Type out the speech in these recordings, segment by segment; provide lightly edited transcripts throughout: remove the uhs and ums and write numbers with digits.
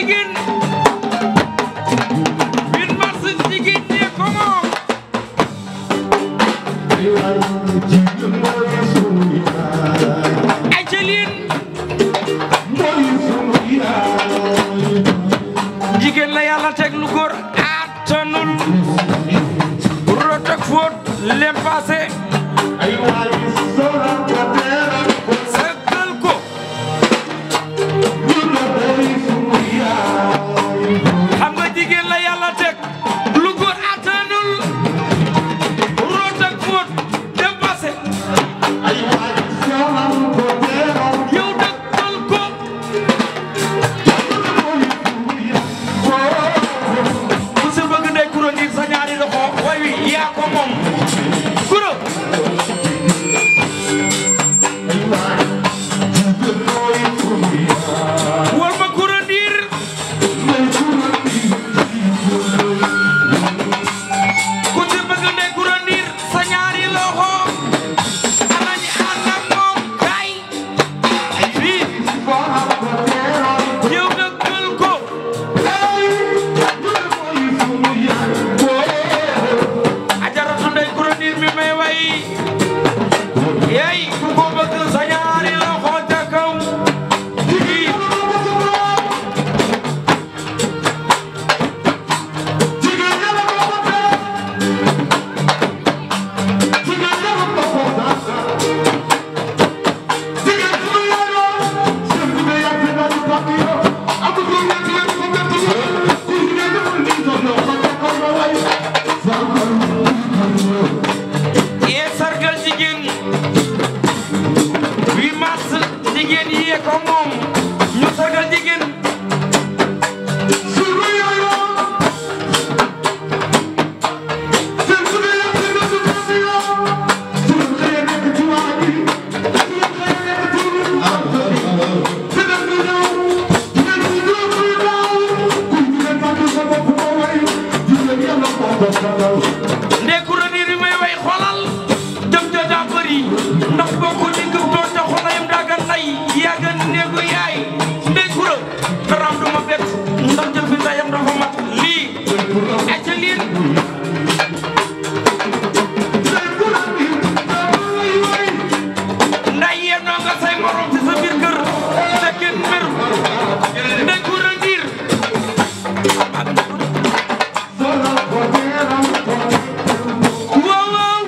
jigéen 8 mars jigéen ñi ko moom ay jëliin jigéen la yàlla teg lu góor attanul root ak fóot lem passé sëkkal ko xam nga jigéen la yàlla teg lu góor attanul root ak fóot lem passé yow dëkkal ko ku si bëgg ndey kuro ngir sa ñaari loxo way wi yaa ko moom kuro wol ma kuro ndiir ku si bëgg ndey kuro ndiir sa ñaari loxo ana ñi ànd ak moom kay fii yow dëkkal ko ajaratu ndey kuro ndiir mi may way yey ku ko bëgg sa ñaari loxo ca kaw fii yee sargal jigéen 8 mars jigéen yi ko moom ñu sargal jigéen ndey kuro ndiir bi may way xolal jëm ja daa bëri ndax bokku digg doon te xolayam daaga nay yàgga néegu yaay ndey kuro daraam du ma bett ndax jël fi ndayam dafa mat lii acca liin nday yennoo nga say morom ci sa biir kër te kenn mer ndey kuro ndiir waaw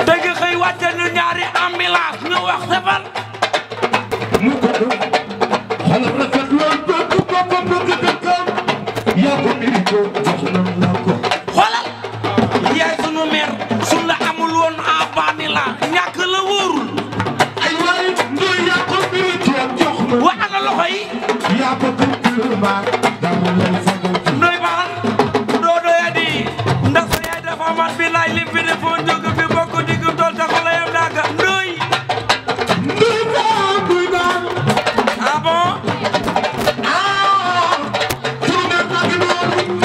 dëgg xëy wàcce ñu ñaari ambulance ñu wax sefal xoolal yaay sunu mer sun la amul woon abani la ñàkk la wóorul wa ana loxo yi ndoy baan doo doya di ndax sa yaay dafa mat bi laay lim fi defoon jóg fi bokk digg tool ta xola yam daaga ndoy ah bon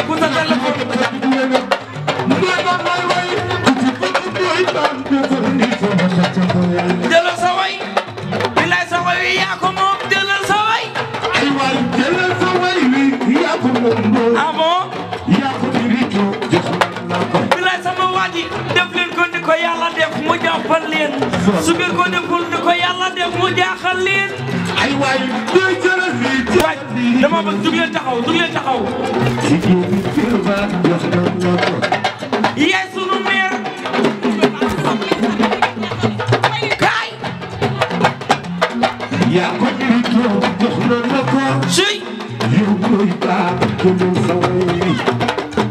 ku sa téléphone jëlal sa way bilaay sa way wi yaa ko moom jëlal sa way ah bon bilaay sama waa ji def leen ko ni ko yàlla def mu jàppal leen su ngeen ko deful ni ko yàlla def mu jaaxal leen waay dama bëgg dug leen taxaw yaay sunu meer kaay suy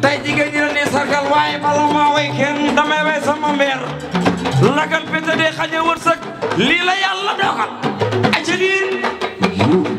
tey jigéen ñi la ni sargal waaye bala maa way kenn damay way sama meer lagal pété de xaje wërsëg lii la yàlla dogal ay jigéen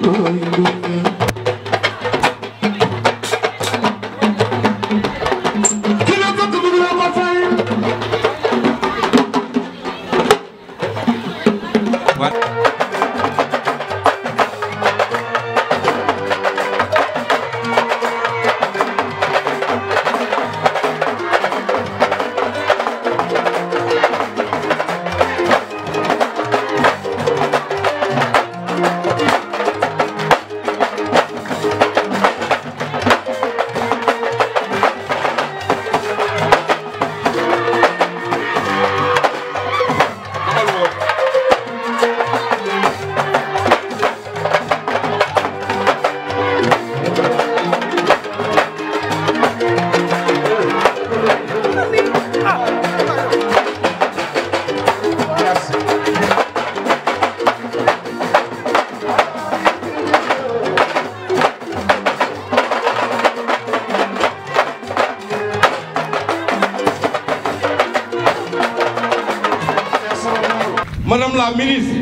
Madame la ministre,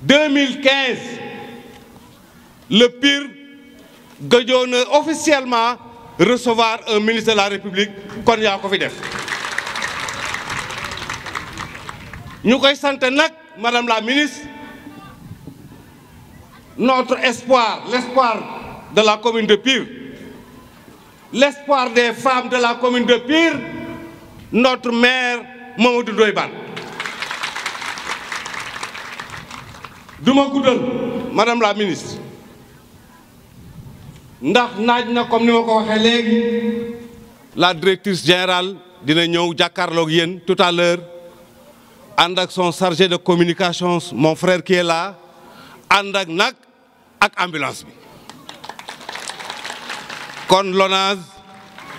2015, le Pire gëjoon na officiellement recevoir un ministre de la République kon yaa ko fi def ñu koy sant nag Madame la ministre notre espoir, l'espoir de la commune de Pire, l'espoir des femmes de la commune de Pire, notre maire Mamadou Ndoye Bane. duma guddal Madame la ministre ndax naaj na comme ni ma ko waxee léegi la directrice générale dina ñëw jàkkaarloog yéen tout à l'heure ànd ak son chargé de communication mon frère qui est là ànd ak nag ak ambulance bi kon LONASE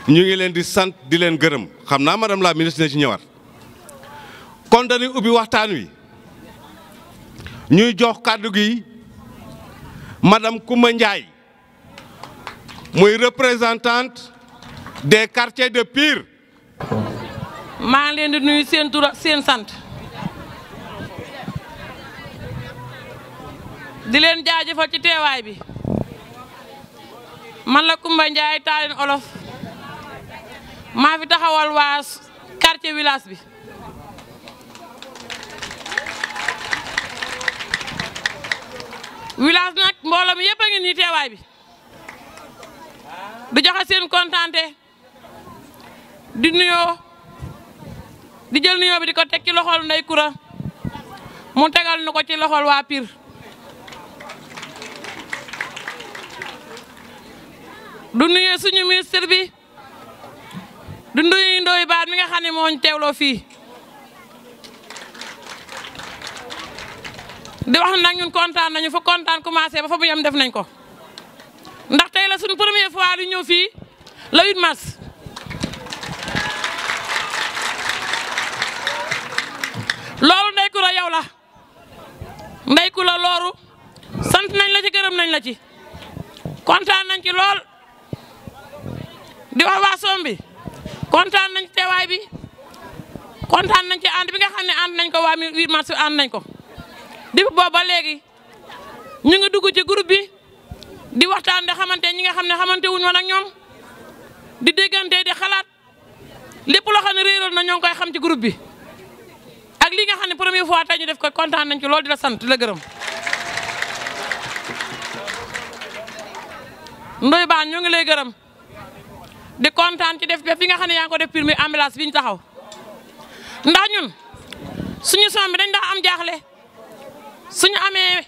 ñu ngi leen di sant di leen gërëm xam naa Madame la ministre dina ci ñëwaat kon dañuy ubbi waxtaan wi ñuy jox kàddu gi Madame Coumba Ndiaye muy représentante des quartiers de Pire. maa ngi leen di nuyu seen tur ak seen sant di leen jaajëfal ci teewaay bi man la Coumba Ndiaye taalin olof maa fi taxawal waa quartier village bi village nag mbooloo mi yëpp a ngi nii teewaay bi di joxe seen kontaante di nuyoo di jël nuyoo bi di ko teg ci loxol Ndeye Coura mu tegal nu ko ci loxol waa Pire du nuyu suñu ministre bi du nuyu Ndoye Bane mi nga xam ne moo ñu teewloo fii di wax nag ñun kontaan nañu fa kontaan commencé ba fa mu yem def nañ ko ndax tey la suñu première fois lu ñëw fii le 8 mars loolu Ndeye Coura yow la Ndeye Coura loolu sant nañ la ci gërëm nañ la ci kontaan nañ ci lool di wax waa Sombi kontaan nañ ci teewaay bi kontaan nañ ci ànd bi nga xam ne ànd nañ ko waa 8 mars ànd nañ ko depuis boobu ba léegi ñu ngi dugg ci groupe bi di waxtaan di xamante ñi nga xam ne xamante wuñ woon ak ñoom di déggante di xalaat lépp loo xam ne réeroon na ñoo ngi koy xam ci groupe bi ak li nga xam ne première fois tey ñu def ko kontaan nañ ci loolu di la sant di la gërëm. Ndoye Bane ñoo ngi lay gërëm di kontaan ci def bi nga xam ne yaa ngi ko def Pire mi ambulance bi ñu taxaw ndax ñun suñu som bi dañ daa am jaaxle suñu amee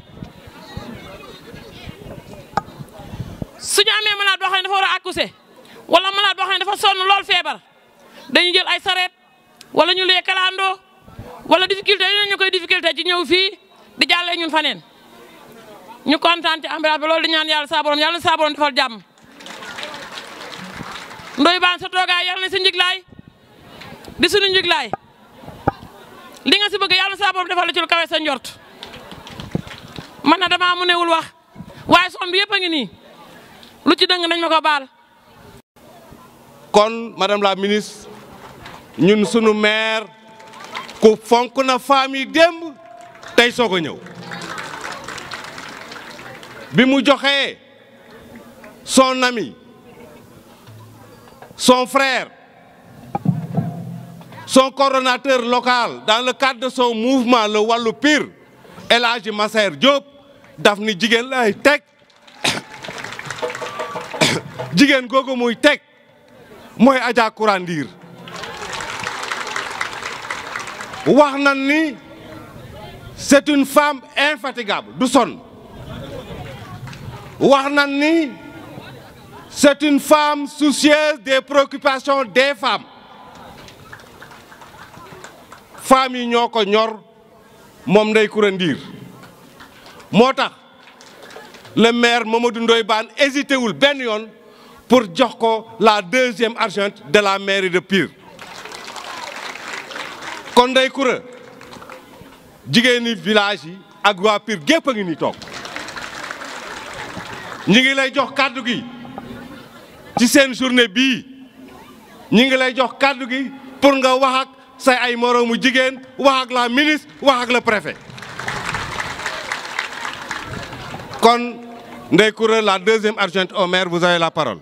malade boo xam ne dafa war a accoucher wala malade boo xam ne dafa sonn lool feebar dañu jël ay sareet wala ñu lee kalandoo wala difficulté yi ñu koy difficulté ci ñëw fii di jàllee ñun faneen ñu kontaan ci ambulance bi loolu di ñaan yàlla saa borom yàlla na saa borom defal jàmm Ndoye Bane sa toogaay yàlla na sa njiglaay di suñu njiglaay li nga si bëgg yàlla na saa borom defal la ci lu kawe sa njort man na dama mu newul wax waaye son bi yëpp a ngi nii lu ci dëng nañ ma ko baal. kon Madame la ministre ñun sunu maire ku fonk na famille démb tey soog a ñëw bi mu joxee son ami son frère son coordonnateur local dans le cadre de son mouvement le Wallu Pire El Hadji Massaer Diop daf ni jigéen lay teg jigéen googu muy teg mooy Adja Coura Ndir wax na ni c'est une femme infatigable du sonn wax na ni c'est une femme soucieuse des préoccupations des femmes femmes yi ñoo ko ñor moom Ndeye Coura Ndir moo tax le maire Mamadou Ndoye Bane hésité wul benn yoon pour jox ko la deuxième adjointe de la mairie de Pire kon Ndeye Coura jigéeni village yi ak waa Pire gépp a ngi ni toog ñi ngi lay jox kàddu gi ci seen journée bii ñi ngi lay jox kàddu gi pour nga wax ak say ay moroomu jigéen wax ak la ministre wax ak le préfet. kon Ndeye Coura, la deuxième adjointe au maire, vous avez la parole.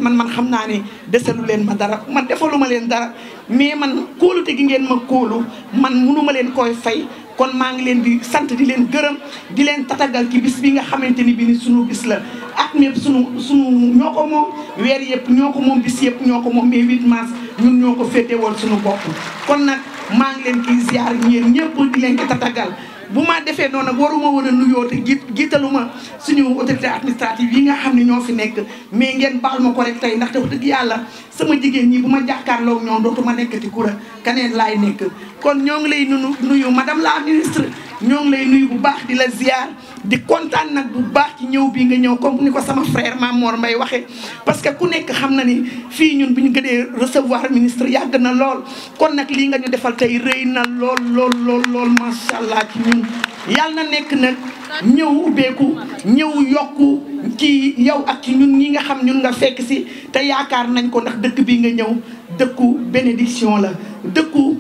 man xam naa ne deselu leen ma dara man defaluma leen dara mais man kóolute gi ngeen ma kóolu man mënuma leen koy fay kon maa ngi leen di sant di leen gërëm di leen tatagal ci bis bi nga xamante ni bi ni sunu bis la at mi yëpp sunu ñoo ko moom weer yëpp ñoo ko moom bis yëpp ñoo ko moom mais 8 mars ñun ñoo ko féetewoon sunu bopp kon nag maa ngi leen kiy ziar ñeen ñëpp di leen ci tatagal bu ma defee noonu nag waruma woon a nuyoo te jiitaluma suñu autorité administrative yi nga xam ne ñoo fi nekk mais ngeen baal ma ko rek tey ndaxte wax dëgg yàlla sama jigéen ñi bu ma jàkkaarloo ñoom dootuma nekkati Coura kaneen laay nekk kon ñoo ngi lay nuyu madame la ministre ñoo ngi lay nuyu bu baax di la ziar di kontaan nag bu baax ci ñëw bi nga ñëw comme ni ko sama frère Mamor Mbaye waxee parce que ku nekk xam na ni fii ñun bu ñu gënee recevoir ministre yàgg na lool kon nag lii nga ñu defal tey rëy na lool macha allah ci ñun yàlla na nekk nag ñëw ubbeeku ñëw yokku ci yow ak ci ñun ñi nga xam ñun nga fekk si te yaakaar nañ ko ndax dëkk bi nga ñëw dëkku bénédiction la dëkku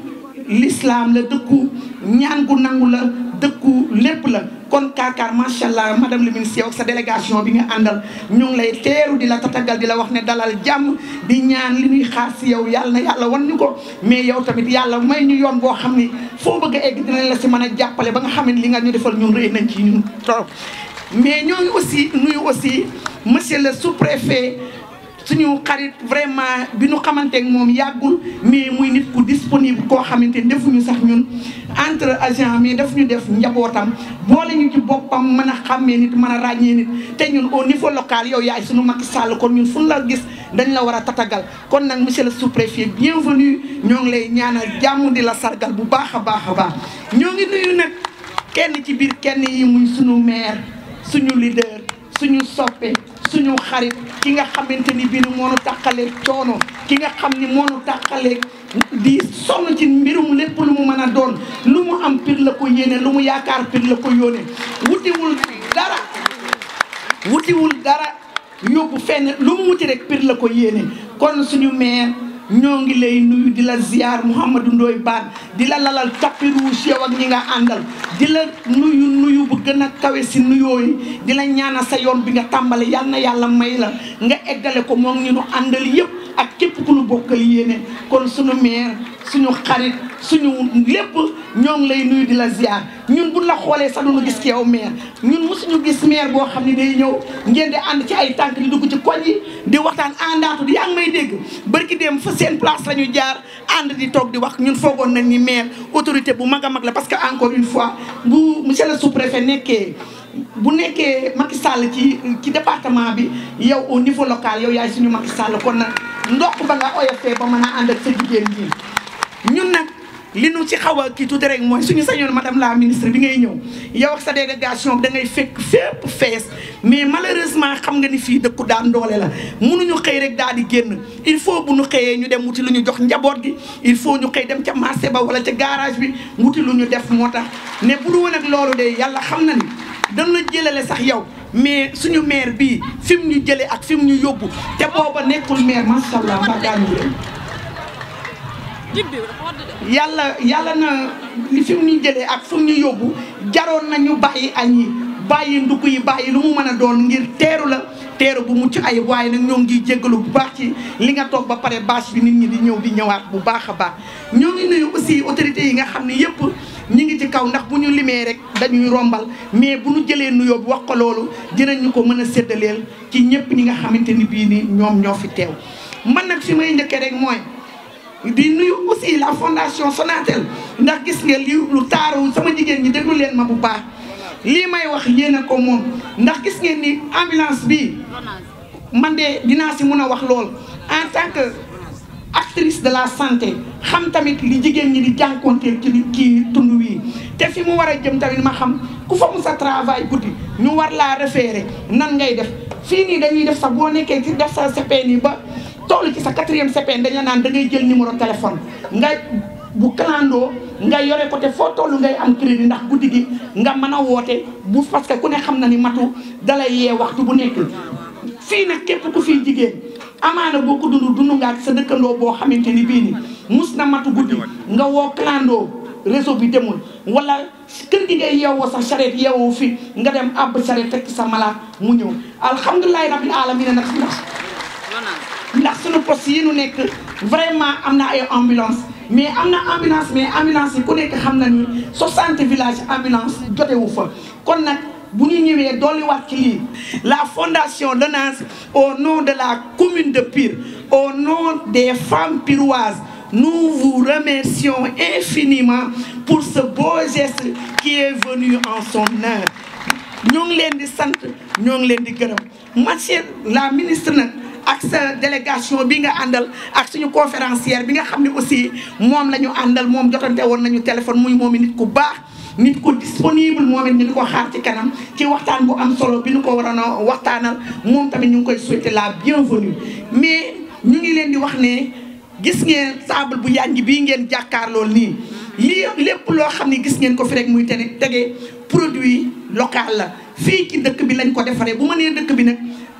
l'islam la dëkku ñaan gu nangu la dëkku lépp la kon kaakaar macha allah madame le ministre yow ak sa délégation bi nga àndal ñu ngi lay teeru di la tatagal di la wax ne dalal jàmm di ñaan li ñuy xaar si yow yàlla na yàlla wan ñu ko mais yow tamit yàlla may ñu yoon boo xam ni foo bëgg a egg dinañ la si mën a jàppale ba nga xam ne li nga ñu defal ñun rëy nañ ci ñun trop. mais ñoo ngi aussi nuyu aussi monsieur le sous-préfet suñu xarit vraiment bi ñu xamanteek moom yàggul mais muy nit ku disponible koo xamante ni defuñu sax ñun entre agent mais daf ñu def njabootam boole ñu ci boppam mën a xàmmee nit mën a ràññee nit te ñun au niveau local yow yaay suñu Macky Sall kon ñun fu ñu la gis dañ la war a tatagal kon nag monsieur le sous-préfet bienvenue ñoo ngi lay ñaanal jàmm di la sargal bu baax a baax a baax ñoo ngi nuyu nag kenn ci biir kenn yi muy suñu maire suñu leader suñu soppe suñu xarit ki nga xamante ni bii ni moo nu tàqaleeg coono ki nga xam ni moo nu tàqaleeg di sonn ci mbirum lépp lu mu mën a doon lu mu am Pire la ko yéene lu mu yaakaar Pire la ko yónnee wutiwul dara yóbbu fenn lu mu wuti rek Pire la ko yéene kon suñu maire ñoo ngi lay nuyu di la ziar Mouhamadou Ndoye Bane di la lalal tapis rouge yow ak ñi nga àndal di la nuyu bu gën a kawe si nuyoo yi di la ñaanal sa yoon bi nga tàmbale yal na yàlla may la nga eggale ko moom ñu nu àndal yëpp ak képp ku nu bokkal yéene kon suñu maire suñu xarit suñu lépp ñoo ngi lay nuyu di la ziar ñun buñ la xoolee sax duñu gis ci yow maire ñun mosuñu gis maire boo xam ne day ñëw ngeen di ànd ci ay tànk di dugg ci koñ yi di waxtaan àndaatu di yaa ngi may dégg barki dem fa seen place la ñu jaar ànd di toog di wax ñun foogoon nañ ni maire autorité bu mag a mag la parce que encore une fois bu monsieur le sous-préfet bu nekkee Macky Sall ci département bi yow au niveau local yow yaay suñu Macky Sall kon nag ndox ba nga oyofee ba mën a ànd ak sa jigéen ji ñun nag li nu ci xaw a kii tuuti rek mooy suñu sañoon madame la ministre bi ngay ñëw yow ak sa délégation bi da ngay fekk fépp fees mais malheureusement xam nga ni fii dëkku daan doole la mënuñu xëy rek daal di génn il faut bu ñu xëyee ñu dem wuti lu ñu jox njaboot gi il faut ñu xëy dem ca marché ba wala ca garage bi wuti lu ñu def moo tax ne bu dul woon ak loolu de yàlla xam na ni dañ la jëlale sax yow mais suñu maire bii fi mu ñu jëlee ak fi mu ñu yóbbu te booba nekkul maire macha allah mbaa gaañu leen yàlla na fi mu ñu jëlee ak fi mu ñu yóbbu jaroon nañu bàyyi añ yi bàyyi ndugg yi bàyyi lu mu mën a doon ngir teeru la teeru bu mucc ayib waaye nag ñoo ngi jéggalu bu baax ci li nga toog ba pare bâche bi nit ñi di ñëw di ñëwaat bu baax a baax ñoo ngi nuyu aussi autorités yi nga xam ne yëpp ñi ngi ci kaw ndax bu ñu limee rek dañuy rombal mais bu ñu jëlee nuyoo bi wax ko loolu dinañu ko mën a séddaleel ci ñëpp ñi nga xamante ni bii ni ñoom ñoo fi teew man nag fi may njëkkee rek mooy di nuyu aussi la fondation Sonatel ndax gis nga li lu taaru sama jigéen ñi déglu leen ma bu baax lii may wax yéen ko moom ndax gis ngeen ni ambulance bi man de dinaa si mën a wax lool en tant que actrice de la santé xam tamit li jigéen ñi di jànkonteel ci kii tund wii te fi mu war a jëm tamit ma xam ku fa mu sa travail guddi ñu war laa référé nan ngay def fii nii dañuy def sax boo nekkee ci def sa CPN yi ba toll ci sa 4e CPN dañu naan da ngay jël numéro téléphone nga bu kalandoo nga yore ko te foo toll ngay am crédit ndax guddi gi nga mën a woote bu parce que ku ne xam na ni matu dalay yee waxtu bu nekk fii nag képp ku fii jigéen amaana boo ko dund nga ak sa dëkkandoo boo xamante ni bii ni mus na matu guddi nga woo kalandoo réseau bi demul wala kër gi ngay yeewoo sa charrette yeewoo fi nga dem àbb charrette fekk sa malaat mu ñëw alhamdulilahi rabbil alamin nag ndax suñu poste yi nu nekk vraiment am na ay ambulance mais am na ambulance mais ambulance yi ku nekk xam na ni 60 villages ambulance jotewu fa kon nag bu ñu ñëwee dolliwaat ci lii la fondation LONASE au nom de la commune de Pire au nom des femmes piroises nous vous remercions infiniment pour ce beau geste qui est venu en son heure ñoo ngi leen di sant ñoo ngi leen di gërëm monsieur la ministre nag ak sa délégation bi nga àndal ak suñu conférencière bi nga xam ne aussi moom la ñu àndal moom jotante woon nañu téléphone muy moom nit ku baax nit ku disponible moom it ñu di ko xaar ci kanam ci waxtaan bu am solo bi ñu ko waroon a waxtaanal moom tamit ñu ngi koy souhaiter la bienvenue mais ñu ngi leen di wax ne gis ngeen table bu yànj bii ngeen jàkkaarlool nii lii lépp loo xam ne gis ngeen ko fi rek muy tege produit local la fii ci dëkk bi lañ ko defaree bu ma nee dëkk bi nag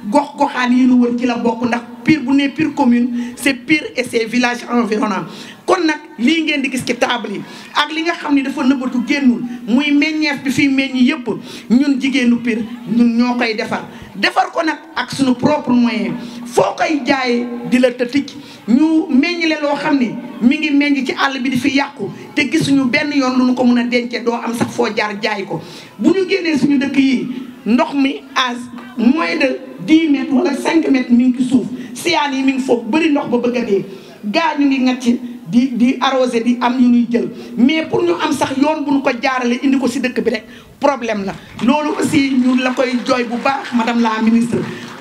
gox-goxaan yi nu wër ci la bokk ndax Pire bu ne Pire commune c'est Pire et ses villages environnants kon nag lii ngeen di gis ci table yi ak li nga xam ne dafa nëbbatu génnul muy meññeef bi fii meññ yëpp ñun jigéenu Pire ñun ñoo koy defar ko nag ak suñu propre moyen foo koy jaayee di la tëtic ñu meññile loo xam ne mi ngi meññ ci àll bi di fi yàqu te gisuñu benn yoon lu ñu ko mën a dencee doo am sax foo jaar jaay ko bu ñu génnee suñu dëkk yi ndox mi à moins de 10 mètres wala 5 mètres mi ngi ci suuf siyaan yi mi ngi foofu bëri ndox ba bëgg a dee gaa ñu ngi ngacc di arrosé di am ñu ñuy jël mais pour ñu am sax yoon bu ñu ko jaarale indi ko si dëkk bi rek problème la loolu aussi ñu la koy jooy bu baax madame la ministre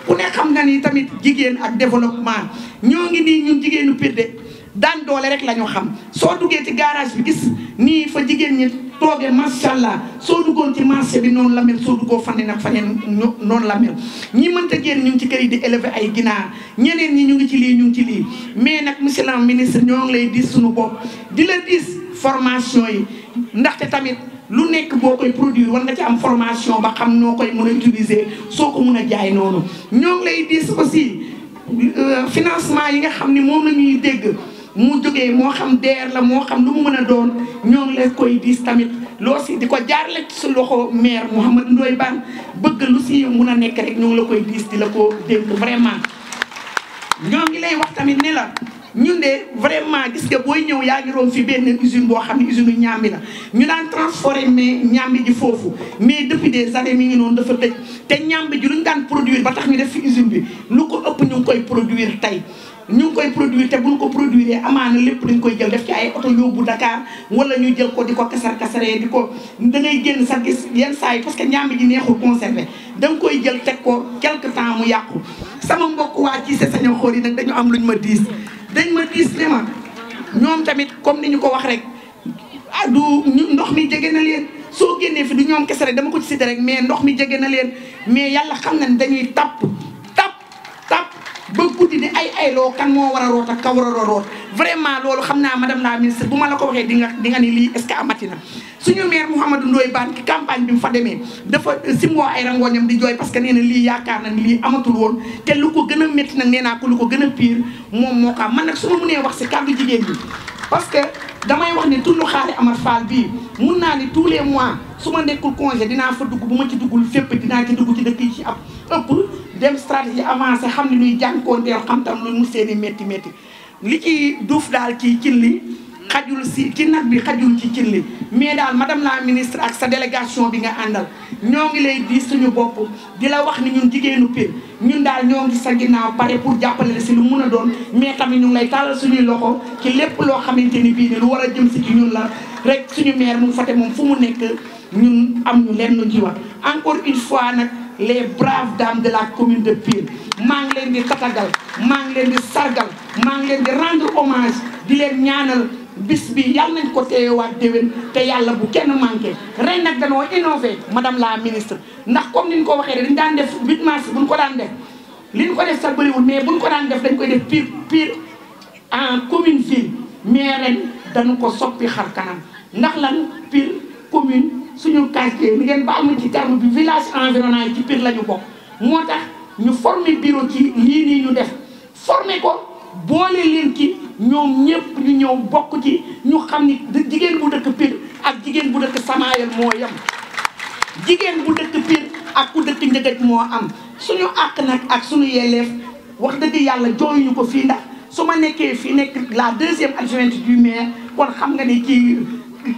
ku ne xam nga ni tamit jigéen ak développement ñoo ngi nii ñun jigéenu Pire de daan doole rek la ñu xam soo duggee ci garage bi gis nii fa jigéen ñi tooge macha allah soo duggoon ci marché bi noonu la mel soo duggoo faneen ak faneen noonu la mel ñi mënta génn ñu ngi ci kër yi di élever ay ginaar ñeneen ñi ñu ngi ci lii ñu ngi ci lii mais nag monsieur le ministre ñoo ngi lay diis suñu bopp di la diis formation yi ndaxte tamit lu nekk boo koy produire war nga ci am formation ba xam noo koy mën a utiliser soo ko mën a jaay noonu ñoo ngi lay diis aussi financement yi nga xam ni moom la ñuy dégg mu jógee moo xam DER la moo xam lu mu mën a doon ñoo ngi leen koy diis tamit loo si di ko jaarale ci su loxo maire Mouhamadou Ndoye Bane bëgg lu si mun a nekk rek ñoo ngi la koy diis di la ko dénk vraiment ñoo ngi lay wax tamit ne la ñun de vraiment gis nga booy ñëw yaa ngi room fi benn usine boo xam ne usine ñaambi la ñu daan transformer ñaambi ji foofu mais depuis des années mi ngi noonu dafa tëj te ñaambi ji lu ñu daan produire ba tax ñu def fi usine bi lu ko ëpp ñu ngi koy produire tey ñu ngi koy produire te buñ ko produire amaana lépp dañ koy jël def ci ay oto yóbbu Dakar wala ñu jël ko di ko kasaree di ko da ngay génn sax gis yenn saa yi parce que ñaambi ji neexul conservé da nga koy jël teg ko quelque temps mu yàqu sama mbokk waa ci saño xool yi nag dañu am luñ ma diis dañ ma diis ne ma ñoom tamit comme ni ñu ko wax rek du ndox mi jege na leen soo génnee fi du ñoom kese rek dama ko ci cité rek mais ndox mi jege na leen mais yàlla xam na ne dañuy tapp ba guddi di ay loo kan moo war a root ak ka war a root vraiment loolu xam naa madame la ministre bu ma la ko waxee di nga ni lii est-ce que amati na suñu maire Mouhamadou Ndoye Bane ci campagne bi mu fa demee dafa simboo ay rangooñam di jooy parce que nee na lii yaakaar na ni lii amatul woon te lu ko gën a métti nag nee naa ko lu ko gën a pire moom moo ko am man nag su ma mënee wax si kàddu jigéen ñi parce que damay wax ni tullu xaali Amar Fall bii mun naa ni tous les mois su ma nekkul congé dinaa fa dugg bu ma ci duggul fépp dinaa ci dugg ci dëkk yi ci ab ëpp dem stratégie avancé xam ne luy jànkoonteel xam tam lu mu seeni métti li ci duuf daal ci cin li xajul si ci nag bi xajul ci cin li mais daal madame la ministre ak sa délégation bi nga àndal ñoo ngi lay di suñu bopp di la wax ni ñun jigéenu Pire ñun daal ñoo ngi sa ginnaaw pare pour jàppale la si lu mun a doon mais tamit ñu ngi lay tàllal suñuy loxo ci lépp loo xamante ni bii ni lu war a jëm si ci ñun la rek suñu maire mu fate moom fu mu nekk ñun am ñu leen lu ci wax encore une fois nag les braves dames de la commune de Pire maa ngi leen di tatagal maa ngi leen di sargal maa ngi leen di rendre hommage di leen ñaanal bis bi yàlla nañ ko teewaat déwén te yàlla bu kenn manqué ren nag dañoo innové madame la ministre ndax comme ni ñu ko waxee dañ daan def 8 mars bu ñu ko daan def li ñu ko def sax bëriwul mais bu ñu ko daan def dañ koy def Pire en commune ville mais ren dañu ko soppi xar kanam ndax lan Pire commune suñu quartier li ngeen baal ma ci terme bi village environnant yi ci Pire la ñu bokk moo tax ñu former bureau ci lii nii ñu def former ko boole leen ci ñoom ñëpp ñu ñëw bokk ci ñu xam ni jigéen bu dëkk Pire ak jigéen bu dëkk Samaayel moo yem jigéen bu dëkk Pire ak ku dëkk Njëgëj moo am suñu àq nag ak suñu yelleef wax dëgg yàlla jooyuñu ko fii ndax su ma nekkee fii nekk la 2e adjointe du maire kon xam nga ni ci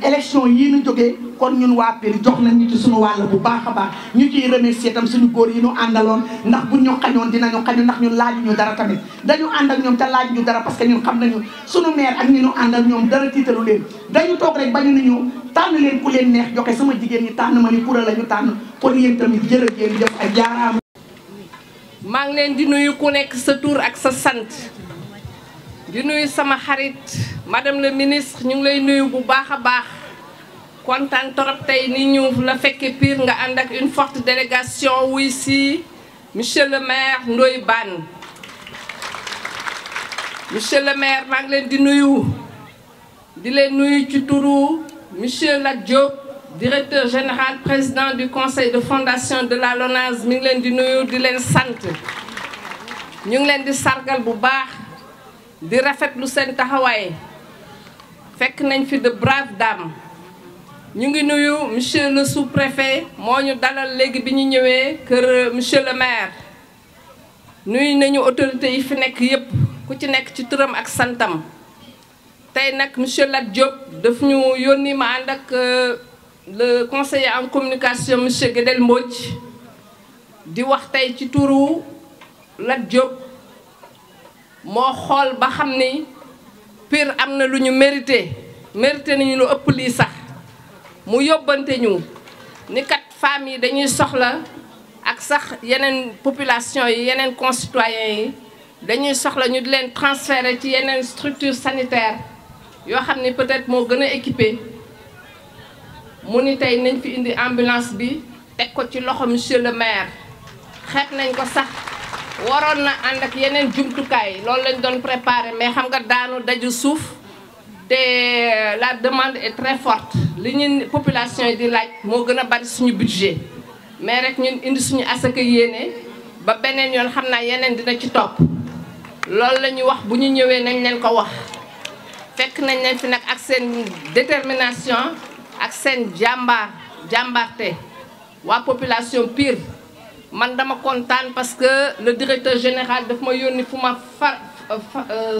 élection yii ñu jógee kon ñun waa Pire jox nañ ñu ci suñu wàll bu baax a baax ñu ciy remercier tam suñu góor yi ñu àndaloon ndax buñ ñu xañoon dinañu xañu ndax ñun laaju ñu dara tamit dañu ànd ak ñoom te laaj ñu dara parce que ñun xam nañu suñu maire ak ñi ñu àndal ñoom dara tiitalu leen dañu toog rek bañu ni ñu tànn leen ku leen neex joxe sama jigéen ñi tànn ma ni pour la ñu tànn kon yéen tamit jërëjëf def ay jaaraama. maa ngi leen di nuyu ku nekk sa tur ak sa sant di nuyu sama xarit madame le ministre ñu ngi lay nuyu bu baax a baax kontaan torop tey ni ñu la fekke Pire nga ànd ak une forte délégation wuy si monsieur le maire Ndoye Bane monsieur le maire maa ngi leen di nuyu ci turu monsieur Lat Diop directeur général président du conseil de fondation de la LONASE mi ngi leen di nuyu di leen sant ñu ngi leen di sargal bu baax di rafetlu seen taxawaay fekk nañ fi de braves dames ñu ngi nuyu monsieur le sous-préfet moo ñu dalal léegi bi ñu ñëwee kër monsieur le maire nuyu nañu autorités yi fi nekk yépp ku ci nekk ci turam ak santam tey nag monsieur Lat Diop daf ñu yónni ma ànd ak le conseiller en communication monsieur Guédel Mbodj di wax tey ci turu Lat Diop moo xool ba xam ni Pire am na lu ñu mérité nañu lu ëpp lii sax mu yóbbante ñu ni kat femmes yi dañuy soxla ak sax yeneen population yi yeneen concitoyens yi dañuy soxla ñu di leen transférer ci yeneen structure sanitaire yoo xam ni peut-être moo gën a équipé mu ni tey nañ fi indi ambulance bi teg ko ci loxo monsieur le maire xeet nañ ko sax waroon na ànd ak yeneen jumtukaay loolu lañ doon préparé mais xam nga daanu daju suuf te la demande est très forte li ñu population yi di laaj moo gën a bari suñu budget mais rek ñun indi suñu asaka yéene ba beneen yoon xam naa yeneen dina ci topp loolu la ñu wax bu ñu ñëwee nañ leen ko wax fekk nañ leen fi nag ak seen détermination ak seen jàmbaarte waa population Pire man dama kontaan parce que le directeur général daf ma yónni fu ma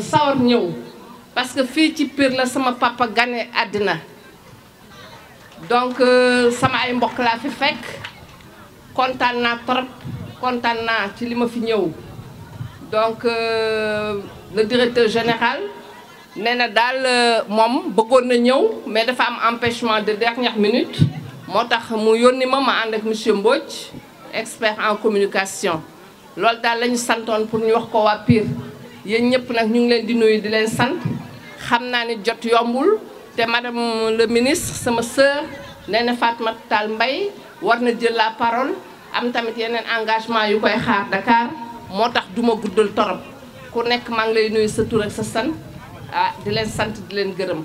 sawar ñëw parce que fii ci Pire la sama papa gane àddina donc sama ay mbokk laa fi fekk kontaan naa trop kontaan naa ci li ma fi ñëw donc le directeur général nee na daal moom bëggoon na ñëw mais dafa am empêchement de dernière minute moo tax mu yónni ma ànd ak monsieur Mbodj expert en communication loolu daal la ñu santoon pour ñu wax ko waa Pire yéen ñëpp nag ñu ngi leen di nuyu di leen sant xam naa ni jot yombul te madame le ministre sama sœur nee na Fatmata Tall Mbaye war na jël la parole am tamit yeneen engagement yu koy xaar Dakar moo tax duma guddal torop ku nekk maa ngi lay nuyu sa tur ak sa sant di leen sant di leen gërëm.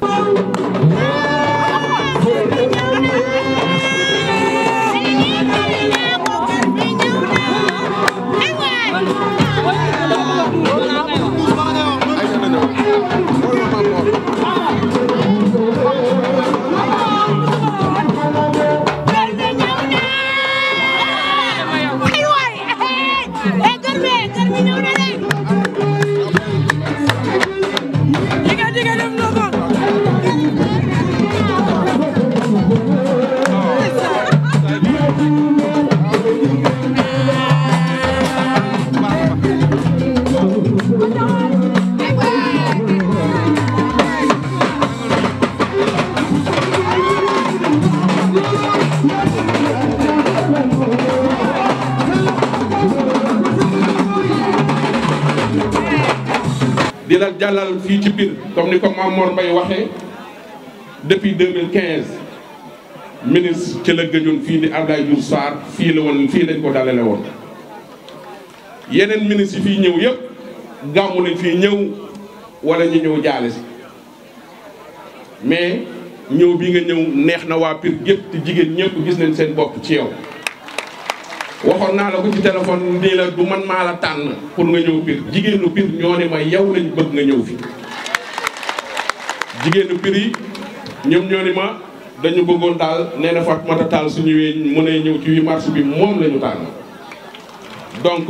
di la jàllal fii ci Pire comme ni ko Mamor Mbaye waxee depuis 2015 ministre ci la gëjoon fii di Abdoulaye Diouf Sarr fii la woon fii lañ ko dalale woon yeneen ministre yi fii ñëw yëpp gàmmu lañ fii ñëw wala ñu ñëw jaale si mais ñëw bi nga ñëw neex na waa Pire gépp te jigéen ñëpp gis nañ seen bopp ci yow waxoon naa la ko ci téléphone nii la du man maa la tànn pour nga ñëw Pire jigéenu Pire ñoo ne ma yow lañ bëgg nga ñëw fi jigéenu Pire yi ñoom ñoo ne ma dañu bëggoon daal nee na Fatmata Tall su ñëwee mu ne ñëw ci 8 mars bi moom la ñu tànn donc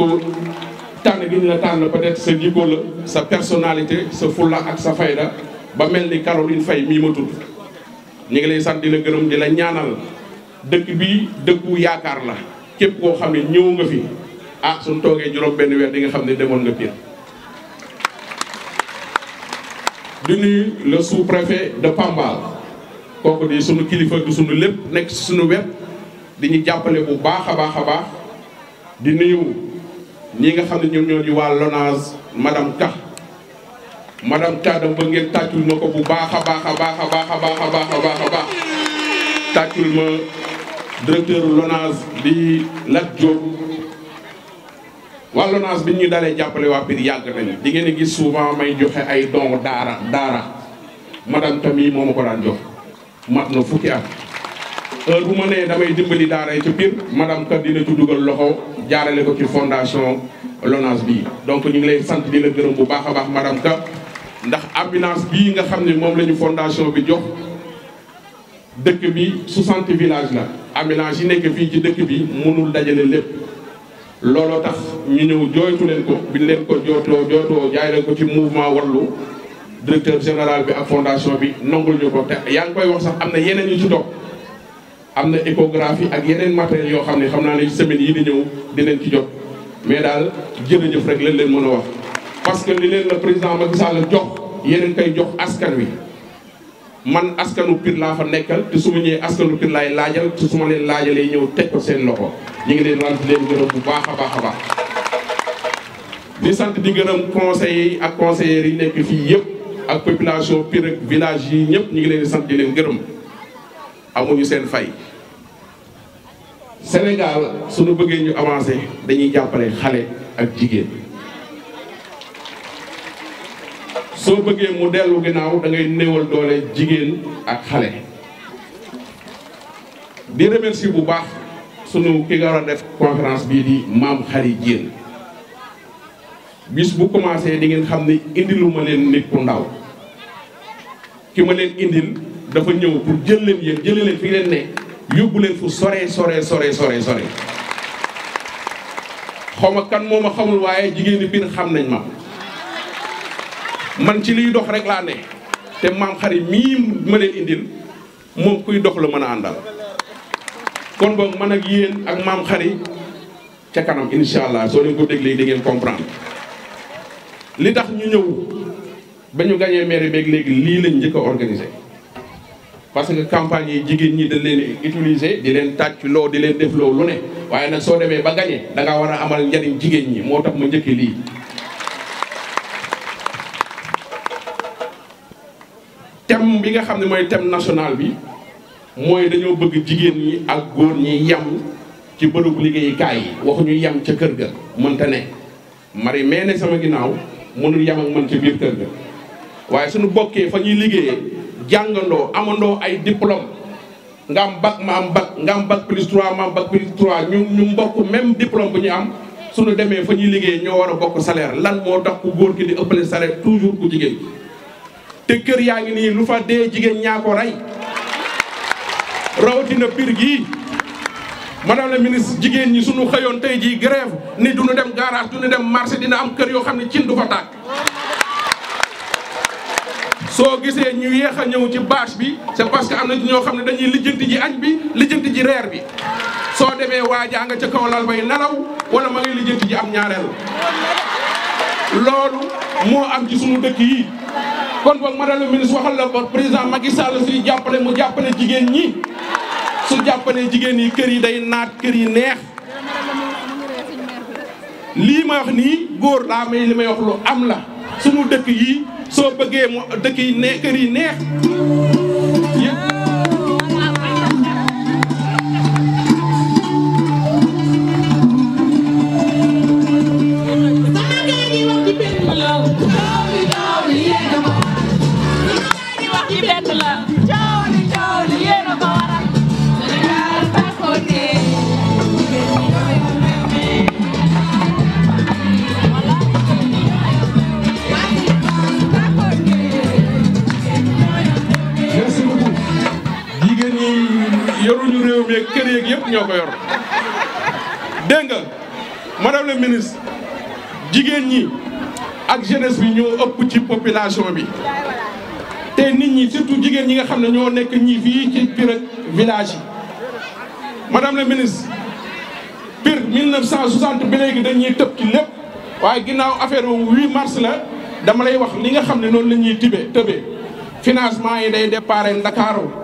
tànn gi ñu la tànn peut-être sa jikko la sa personnalité sa fulla ak sa fayda ba mel ni Caroline Faye mii ma tudd ñu ngi lay sant di la gërëm di la ñaanal dëkk bi dëkku yaakaar la képp koo xam ne ñëw nga fi suñ toogee juróom benn weer di nga xam ne demoon nga Pire di nuyu le sous-préfet de Pambal kooku di sunu kilifa di sunu lépp nekk ci sunu wet di ñu jàppale bu baax a baax a baax di nuyu ñi nga xam ne ñoom ñoo di waa LONASE madame Ka dama bëgg ngeen tàccul ma ko bu baax a baax a baax a baax a baax a baax a baax a baax tàccul ma directeur LONASE di Lat Diop waa LONASE bi ñu dalee jàppale waa Pire yàgg nañu di ngeen gis souvent may joxe ay don daara madame Kami moo ma ko daan jox mat na fukki at heure bu ma nee damay dimbali daara yi ci Pire madame Ka dina ci dugal loxo jaarale ko ci fondation LONASE bii donc ñu ngi lay sant di la gërëm bu baax a baax madame Ka ndax ambulance bii nga xam ne moom la ñu fondation bi jox dëkk bi 60 villages la ambulance yi nekk fii ci dëkk bi mënul dajale lépp looloo tax ñu ñëw jooytu leen ko biñ leen ko jootoo jaay leen ko ci mouvement Wallu directeur général bi ak fondation bi nangul ñu ko te yaa ngi koy wax sax am na yeneen yu ci topp am na échographie ak yeneen matériels yoo xam ne xam naa ne semaine yi di ñëw dinañ ci jot mais daal jërëjëf rek lañ leen mën a wax parce que li leen le président Macky Sall jox yeneen koy jox askan wi man askanu Pire laa fa nekkal te su ma ñëwee askanu Pire laay laajal te su ma leen laajalee ñëw teg ko seen loxo ñu ngi leen sant leen gërëm bu baax a baax a baax di sant di gërëm conseillers yi ak conseillères yi nekk fii yëpp ak population Pire ak village yi ñëpp ñu ngi leen di sant di leen gërëm amuñu seen fay. Sénégal suñu bëggee ñu avancer dañuy jàppale xale ak jigéen soo bëggee mu dellu ginnaaw da ngay néewal doole jigéen ak xale. di remercier bu baax sunu ki nga war a def conférence bii di Mame Khary Diène bis bu commencé di ngeen xam ni indiluma leen nit ku ndaw ki ma leen indil dafa ñëw pour jël leen yéen jëlee leen fi leen ne yóbbu leen fu sore xaw ma kan moo ma xamul waaye jigéen ñi biir xam nañ ma man ci liy dox rek laa ne te Mame Khary mii ma leen indil moom kuy dox la mën a àndal. kon boog man ak yéen ak Mame Khary ca kanam incha allah soo leen ko déglee di ngeen comprendre li tax ñu ñëw ba ñu gagné mairie beeg léegi lii lañ njëkk a organisé. parce que campagne yi jigéen ñi dañ leen utiliser di leen tàcc loo di leen def loo lu ne waaye nag soo demee ba gagné da ngaa war a amal njariñ jigéen ñi moo tax ma njëkkee lii. thème bi nga xam ne mooy thème national bi. mooy dañoo bëgg jigéen ñi ak góor ñi yem ci bërëbu liggéeyukaay yi waxuñu yem ca kër ga mënta ne mari mee ne sama ginnaaw mënul yem ak mën ca biir kër ga waaye suñu bokkee fa ñuy liggéeyee jàngandoo amandoo ay diplôme nga am bac ma am bac nga am bac plus 3 ma am bac plus 3 ñu mbokk même diplôme bu ñu am suñu demee fa ñuy liggéeyee ñoo war a bokk salaire lan moo tax ku góor ki di ëppale salaire toujours ku jigéen te kër yaa ngi nii lu fa dee jigéen ñaa ko rey rawatina Pire gii madame la ministre jigéen ñi suñu xëyoon tey jii grève ni duñu dem garage duñu dem marché dina am kër yoo xam ne cin du fa tàkk soo gisee ñu yéex a ñëw ci bâche bi c'est parce que am na ñoo xam ne dañuy lijjanti ji añ bi lijjanti ji reer bi soo demee waajaa nga ca kaw lal bay nelaw wala ma ngi lijjanti ji am ñaareel loolu moo am ci suñu dëkk yi kon boog madame la ministre waxal la ba président Macky Sall suy jàppale mu jàppale jigéen ñi su jàppalee jigéen yi kër yi day naat kër yi neex lii ma wax nii góor laa may li may wax lu am la suñu dëkk yi soo bëggee mu dëkk yi ne kër yi neex yoruñu réew mi ak kër yeeg yëpp ñoo ko yor dégg nga madame la ministre jigéen ñi ak jeunesse bi ñoo ëpp ci population bi te nit ñi surtout jigéen ñi nga xam ne ñoo nekk ñi fii ci Pire village yi madame la ministre Pire 1960 ba léegi dañuy tëb ci lépp waaye ginnaaw affaire 8 mars la dama lay wax li nga xam ne noonu la ñuy tëbee financement yi day déparé Ndakaaru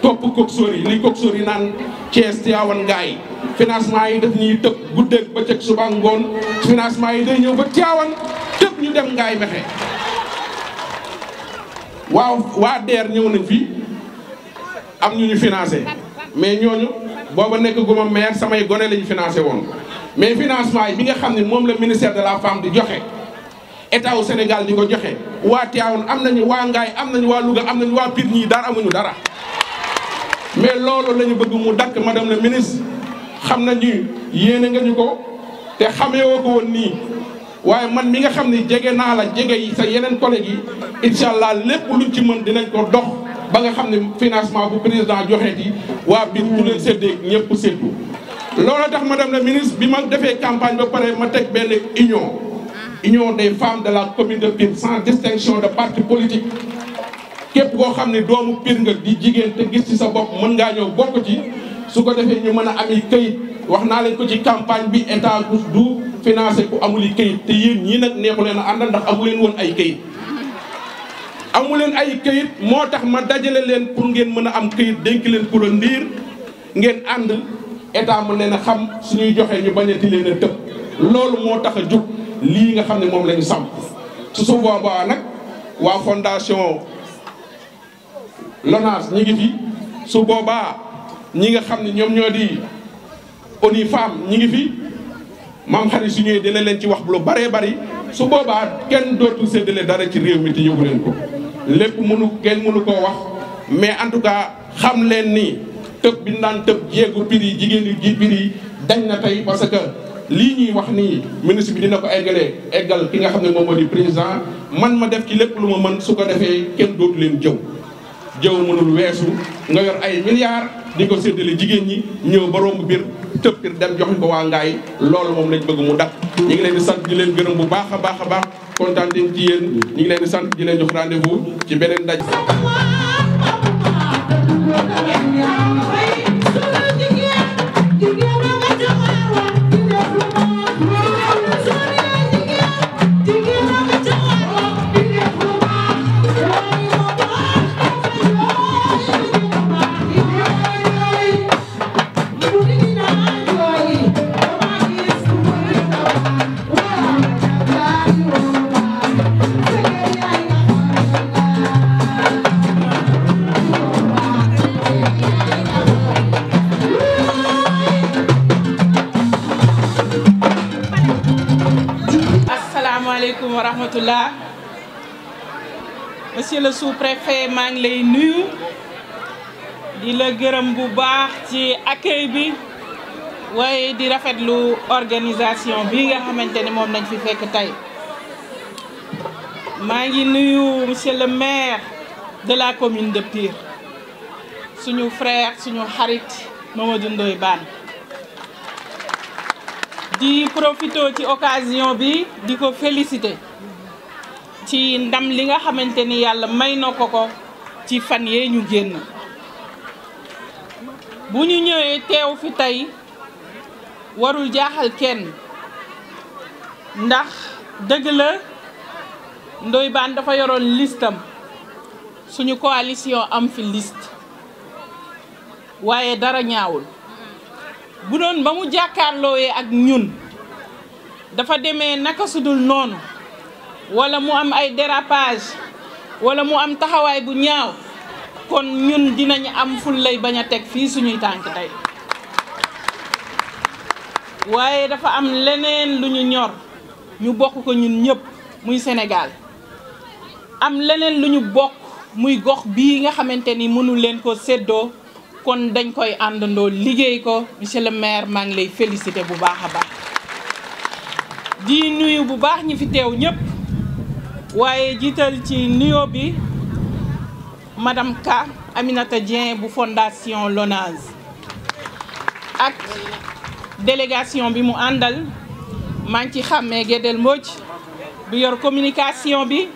topp coxeur yi li coxeur yi naan Thiès Tivaouane Ngaye financement yi daf ñuy tëb guddeeg bëccëg suba ngoon financement yi day ñëw ba Tivaouane tëb ñu dem Ngaye Mékhé waa DER ñëw nañ fi am ñu financé mais ñooñu booba nekk guma maire samay gone lañu financé woon mais financement yi bi nga xam ne moom la ministère de la femme di joxe état wu Sénégal di ko joxe waa Tivaouane am nañu waa Ngaye am nañu waa Louga am nañu waa Pire ñii dara amuñu dara mais loolu la ñu bëgg mu dakk madame la ministre xam nañu yéene nga ñu ko te xamee woo ko woon nii waaye man mi nga xam ne jege naa la jege yi sa yeneen collègues yi incha allah lépp luñ ci mën dinañ ko dox ba nga xam ne financement bu président joxeet yi waa biir ku leen séddee ñëpp séddu loolu tax madame la ministre bi ma defee campagne ba pare ma teg benn union des femmes de la commune de Pire sans distinction de parti politique képp koo xam ne doomu Pire nga di jigéen te gis ci sa bopp mën ngaa ñëw bokk ci su ko defee ñu mën a ami këyit wax naa leen ko ci campagne bi état du financé ku amul këyit te yéen ñii nag neexu leen a àndal ndax amu leen woon ay këyit amu leen ay këyit moo tax ma dajale leen pour ngeen mën a am këyit dénk leen pour a ndiir ngeen ànd état mën leen a xam suñuy joxe ñu bañati leen a tëb loolu moo tax a jóg lii nga xam ne moom la ñu samp su boobaa nag waa fondation LONASE ñi ngi fi su boobaa ñi nga xam ne ñoom ñoo di ONU Femmes ñi ngi fi maam xarit su ñëwee dina leen ci wax lu baree bari su boobaa kenn dootul séddale dara ci réew mi te yóbbu leen ko lépp kenn mënu koo wax mais en tout cas xam leen ni tëb bi naan tëb jéegu pir yi jigéen yi ji pir yi dañ na tey parce que lii ñuy wax nii ministre bi dina ko eggal ki nga xam ne moom moo di président man ma def ci lépp lu ma mën su ko defee kenn dootu leen jëw mënul weesu nga yor ay milliards di ko séddale jigéen ñi ñëw ba romb biir tëb biir dem jox ko waa Ngaay loolu moom lañ bëgg mu dakk ñu ngi leen di sant di leen gërëm bu baax a baax a baax kontaan ci yéen ñu ngi leen di sant di leen jox rendez-vous ci beneen ndaj. asalaamaaleykum wa rahmatullah monsieur le sous-préfet maa ngi lay nuyu di la gërëm bu baax ci accueil bi waaye di rafetlu organisation bi nga xamante ni moom nañ fi fekk tey maa ngi nuyu monsieur le maire de la commune de Pire suñu frère suñu xarit Mamadou Ndoye Bane di profité ci occasion bi di ko féliciter ci ndam li nga xamante ni yàlla may na ko ci fan yee ñu génn bu ñu ñëwee teew fi tey warul jaaxal kenn ndax dëgg la Ndoye Bane dafa yoroon listam suñu coalition am fi liste waaye dara ñaawul bu doon ba mu jàkkaarlooyee ak ñun dafa demee naka sudul noonu wala mu am ay dérapage wala mu am taxawaay bu ñaaw kon ñun dinañu am ful lay bañ a teg fii suñuy tànk tey waaye dafa am leneen lu ñu ñor ñu bokk ko ñun ñëpp muy Sénégal am leneen lu ñu bokk muy gox bii nga xamante ni mënu leen ko séddoo kon dañ koy àndandoo liggéey ko monsieur le maire maa ngi lay féliciter bu baax a baax di nuyu bu baax ñi fi teew ñëpp waaye jiital ci nuyoo bi madame Ka Aminata Dieng bu fondation Lonase ak délégation bi mu àndal maa ngi ci xàmmee Gédel Mbodj bu yor communication bi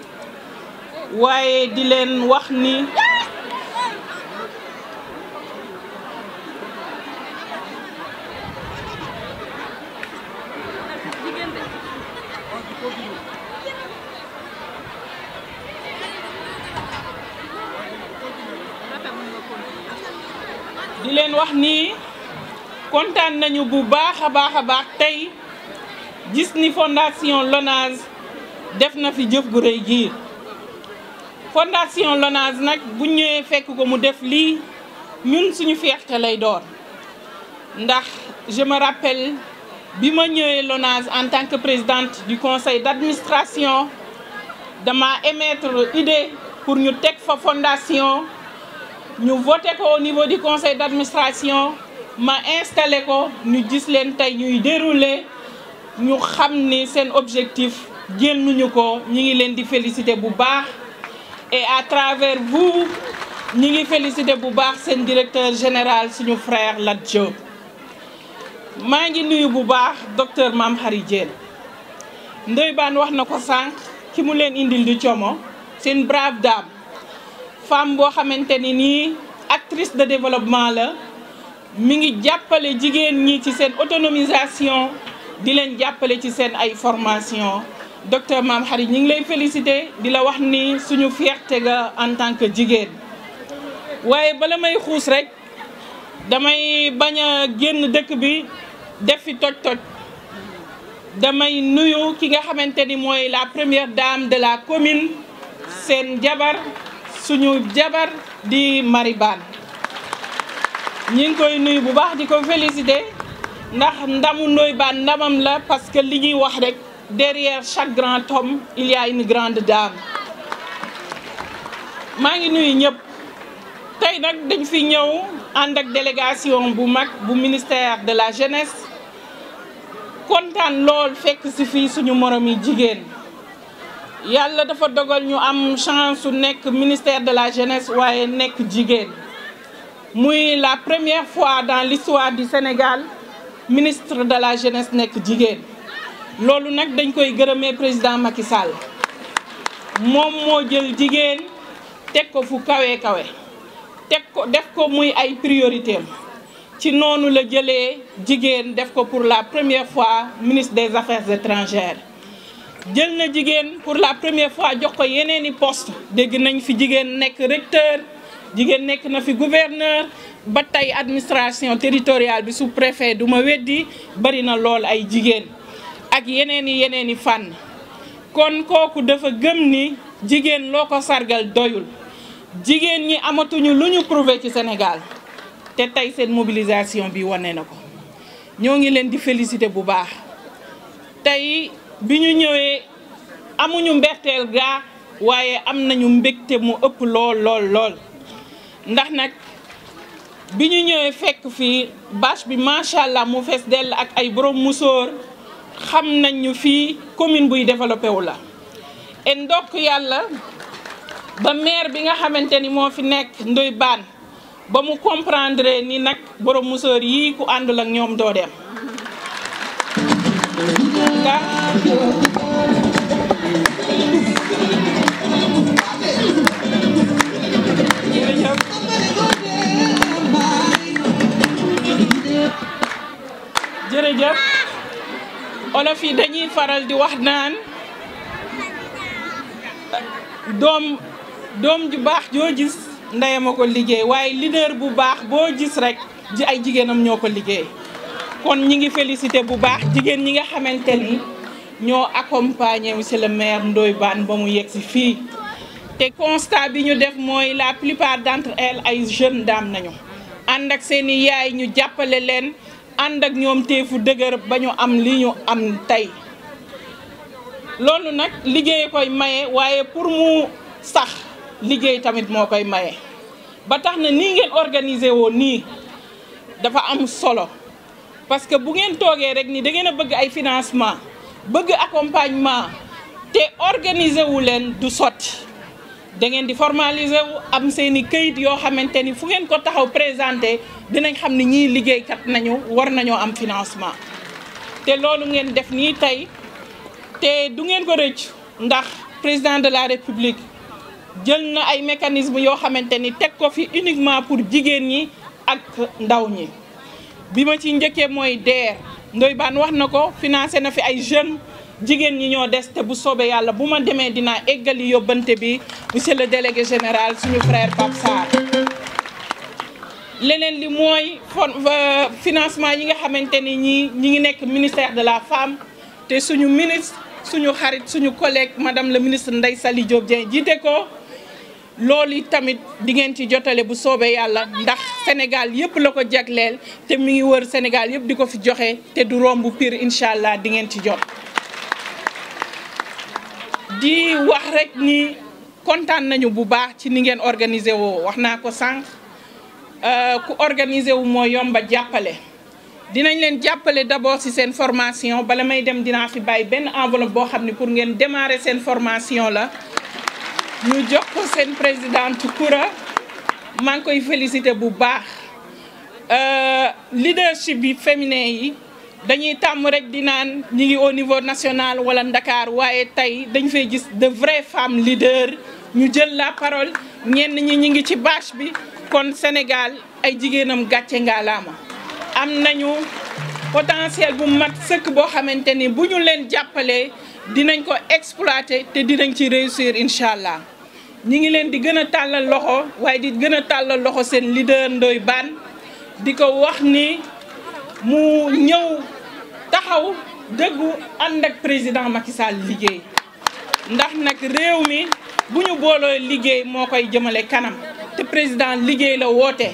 waaye di leen wax ni kontaan nañu bu baax a baax tey gis ni fondation Lonase def na fi jëf gu rëy gi fondation Lonase nag bu ñëwee fekk ko mu def lii ñun suñu fierté lay doon ndax je me rappelle bi ma ñëwee Lonase en tant que présidente du conseil d'administration dama émettre idée pour ñu teg fa fondation ñu voté ko au niveau du conseil d'administration ma installé ko ñu gis leen tey ñuy dérouler ñu xam ni seen objectif génnuñu ko ñi ngi leen di féliciter bu baax et à travers vous ñi ngi féliciter bu baax seen directeur général suñu frère Lat Diop maa ngi nuyu bu baax docteur Mame Khary Diène Ndoye Bane wax na ko sànq ki mu leen indil di Como c'est une brave dame femme boo xamante ni nii actrice de développement la mi ngi jàppale jigéen ñi ci seen autonomisation di leen jàppale ci seen ay formation docteur Mame Khary ñi ngi lay féliciter di la wax ni suñu fierté ga en tant que jigéen waaye bala may xuus rek damay bañ a génn dëkk bi def fi toj-toj damay nuyu ki nga xamante ni mooy la première dame de la commune seen jabar suñu jabar di Marie Bane ñi ngi koy nuyu bu baax di ko féliciter ndax ndamu Ndoye Bane ndamam la parce que li ñuy wax rek derrière chaque grand homme il y a une grande dame. maa ngi nuyu ñëpp tey nag dañ fi ñëw ànd ak délégation bu mag bu ministère de la jeunesse kontaan lool fekk ci fii suñu morom yi jigéen yàlla dafa dogal ñu am chance su nekk ministère de la jeunesse waaye nekk jigéen muy la première fois dans l'histoire du Sénégal ministre de la jeunesse nekk jigéen loolu nag dañ koy gërëmee président Macky Sall moom moo jël jigéen teg ko fu kawe teg ko def ko muy ay priorité am ci noonu la jëlee jigéen def ko pour la première fois ministre des affaires étrangères jël na jigéen pour la première fois jox ko yeneeni poste dégg nañ fi jigéen nekk recteur jigéen nekk na fi gouverneur ba tey administration territoriale bi sous-préfet du ma weddi bari na lool ay jigéen ak yeneeni fànn kon kooku dafa gëm ni jigéen loo ko sargal doyul jigéen ñi amatuñu lu ñu prouver ci Sénégal te tey seen mobilisation bi wane na ko ñoo ngi leen di féliciter bu baax tey bi ñu ñëwee amuñu mberteel gaa waaye am nañu mbégte mu ëpp lool ndax nag bi ñu ñëwee fekk fii bâche bi macha allah mu fees dell ak ay borom musóor xam nañ ñu fii commune buy développé wu la et ndokk yàlla ba maire bi nga xamante ni moo fi nekk Ndoye Bane ba mu comprendre ni nag borom musóor yii ku àndul ak ñoom doo dem jërëjëf olof yi dañuy faral di wax naan doom ju baax joo gis ndeyam a ko liggéey waaye leader bu baax boo gis rek ji ay jigéenam ñoo ko liggéey kon ñi ngi félicité bu baax jigéen ñi nga xamante ni ñoo accompagner monsieur le maire Ndoye Bane ba mu yegg si fii te constat bi ñu def mooy la plupart d'entre elles ay jeunes dames nañu ànd ak seeni yaay ñu jàppale leen ànd ak ñoom teefu dëgër ba ñu am li ñu am tey loolu nag liggéey koy maye waaye pour mu sax liggéey tamit moo koy maye ba tax na nii ngeen organiser woo nii dafa am solo parce que bu ngeen toogee rek ni da ngeen a bëgg ay financement bëgg accompagnement te organiser wu leen du sotti da ngeen di formaliser wu am seeni këyit yoo xamante ni fu ngeen ko taxaw présenté dinañ xam ni ñii liggéeykat nañu war nañoo am financement te loolu ngeen def nii tey te du ngeen ko rëcc ndax président de la république jël na ay mécanismes yoo xamante ni teg ko fi uniquement pour jigéen ñi ak ndaw ñi bi ma ci njëkkee mooy DER Ndoye Bane wax na ko financé na fi ay jeunes jigéen ñi ñoo des te bu soobee yàlla bu ma demee dinaa eggali yóbbante bi monsieur le délégué général suñu frère Pape Sarr leneen li mooy financement yi nga xamante ni ñi ngi nekk ministère de la femme te suñu ministre suñu xarit suñu collègue madame le ministre Ndeye Saly Diop Dieng jiite ko loolu tamit di ngeen ci jotale bu soobee yàlla ndax Sénégal yëpp la ko jagleel te mi ngi wër Sénégal yëpp di ko fi joxe te du romb Pire incha allah di ngeen ci jot. di wax rek ni kontaan nañu bu baax ci ni ngeen organisé woo wax naa ko sànq ku organisé wu moo yomba jàppale. dinañ leen jàppale d'abord ci seen formation bala may dem dinaa fi bàyyi benn enveloppe boo xam ne pour ngeen démarrer seen formation la. ñu jox ko seen présidente Koura maa ngi koy féliciter bu baax leadership bi féminin yi dañuy tàmm rek di naan ñi ngi au niveau national wala Dakar waaye tey dañ fay gis de vraies femmes leaders ñu jël la parole ñenn ñi ngi ci bâche bi kon Sénégal ay jigéenam gàcce ngaalaama am nañu potentiel bu mat sëkk boo xamante ni bu ñu leen jàppalee dinañ ko exploiter te dinañ ci réussir incha allah ñi ngi leen di gën a tàllal loxo waaye di gën a tàllal loxo seen leader Ndoye Bane di ko wax ni mu ñëw taxaw dëggu ànd ak président Macky Sall liggéey ndax nag réew mi bu ñu booloo liggéey moo koy jëmale kanam te président liggéey la woote